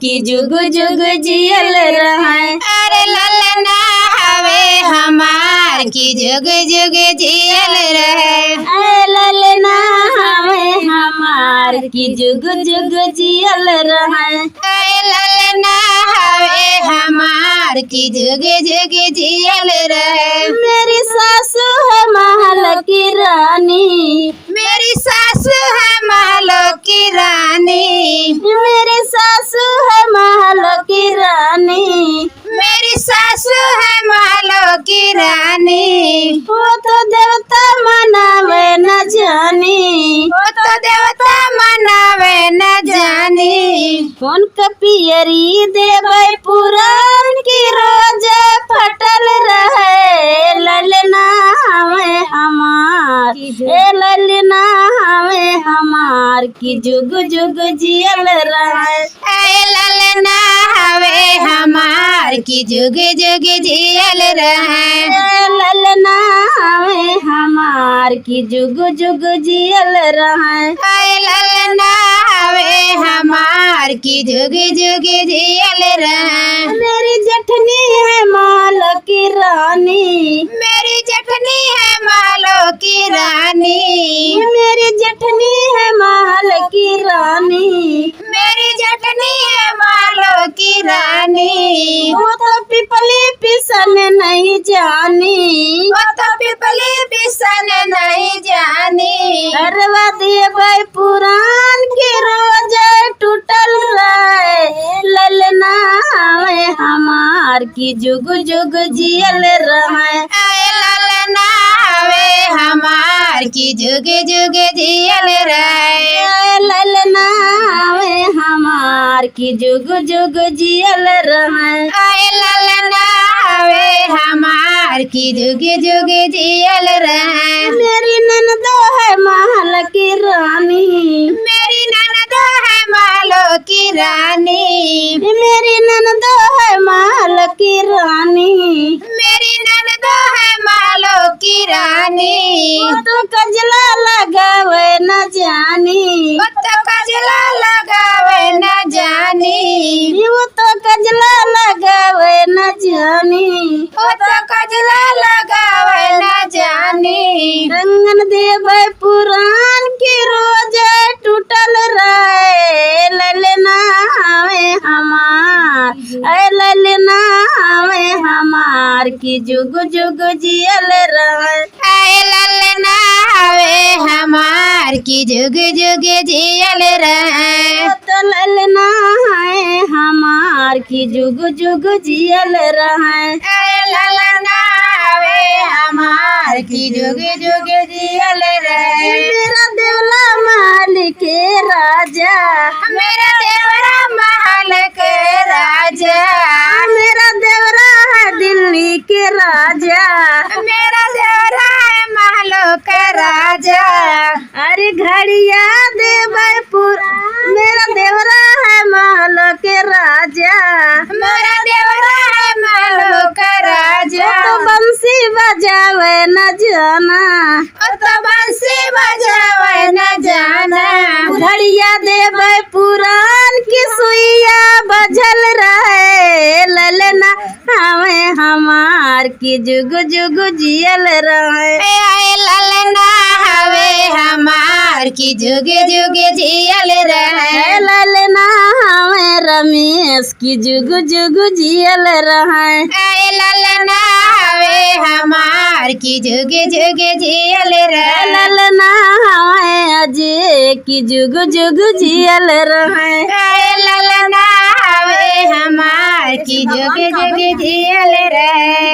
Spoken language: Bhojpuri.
की जुग जुग जियल रहे। अरे ललना हवे हमार की जुग जुग जियल रहे। ललना हवे हमार की जुग जुग जियल रहे। ललना हवे हमार की जुग जुग जियल रहे। मेरी सासू है महल की रानी, मेरी सासू है महलों की रानी। मेरी सासू है महल की रानी, मेरी सासू है महलों की रानी। वो तो देवता मनावे न जानी, वो तो देवता मनावे न जानी। उनका पियरी देवे पुराण की रोज फटल रहे। ललना हवे हमार, ललना हवे हमार की जुग जुग जियल रहे। ललना हवे हमार की जुग जुग जियल रहे। ललना हवे हमार की जुग जुग जियल रहे। ललना हवे हमार की जुग जुग जियल रहे। मेरी जेठनी है माल की रानी, मेरी जेठनी है महलों की रानी। मेरी जेठनी है महल की रानी, मेरी जेठनी है महलों की रानी। वो तो पिपली पिसन नहीं जानी, वो तो पिपली पिसन नहीं जानी। अरवा दिए भाई पुराण की रोज टूटल रहे। ललना हवे हमार की जुग जुग जियल रहे। ललना हवे हमार की जुग जुग जियल रहे। ललना हवे हमार की जुग जुग जियल रहे। ललना हवे हमार की जुग जुग जियल रहे। मेरी ननदो है महल की रानी, मेरी ननदो है महलों की रानी। मेरी ननदो है महल की रानी, मेरी ननदो है महलों की रानी। वो तो कजला लगावे न जानी, वो तो कजला लगावे न जानी। वो तो कजला लगावे न जानी। वो तो कजला लगावे न जानी। रंगन देवे पुराण की रोज टूटल रहे। ललना हवे हमार, ललना हवे हमार की जुग जुग जियल रहे। ललना हवे हमार की जुग जुग जियल रहे। तो ललना है हमार की जुग जुग जियल रहे। ललना हवे हमार की जुग जुग जियल रहे। मेरा देवला महल के राजा, मेरा देवरा महल के राजा। मेरा देवरा है दिल्ली के राजा, मेरा देवरा है महलों का राजा। अरे घड़िया देवे पुरा, मेरा देवरा है महल के राजा। मेरा देवरा है महलों का राजा। तो बंसी बजावे न जाना, तो बंसी बजावे न जाना। घड़िया देवे पुराण की सुइया बजल रहे। ललना हवे हमार की जुग जुग जियल रहे। ललना हवे हमार की जुग जुग जियल रहे। ललना हवे रमेश की जुग जुग जियल रहे। ललना हवे हमार की जुग जुग जियल रहे। ललना हवे अजय की जुग जुग जियल रहे। ललना हवे हमार की जुग जुग जियल रहे।